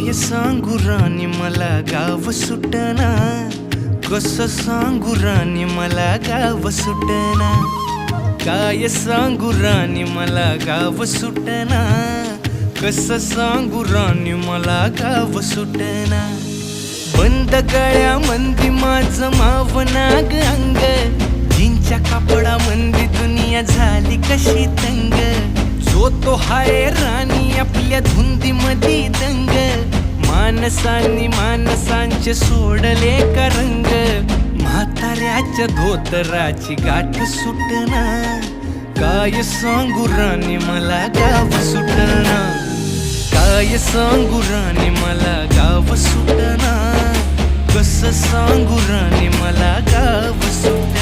काय सांगू राणी मला गाव सुटना, कसं सांगू राणी मला गाव सुटना, काय सांगू राणी मला गाव सुटना, कसं सांगू राणी मला गाव सुटना। बंद गळ्यामंदी माझं मावनाग अंग, जीनच्या कापडामंदी दुनिया झाली कशी तंग, जो तो हाय राणी आपल्या धुंदीमधी दंग, माणसांनी माणसांचे सोडले का रंग, म्हाताऱ्याच्या धोतराची गाठ सुटना, काय सांगू राणी मला गाव सुटना, काय सांगू राणी मला गाव सुटना, कसं सांगू राणी मला गाव सुटना।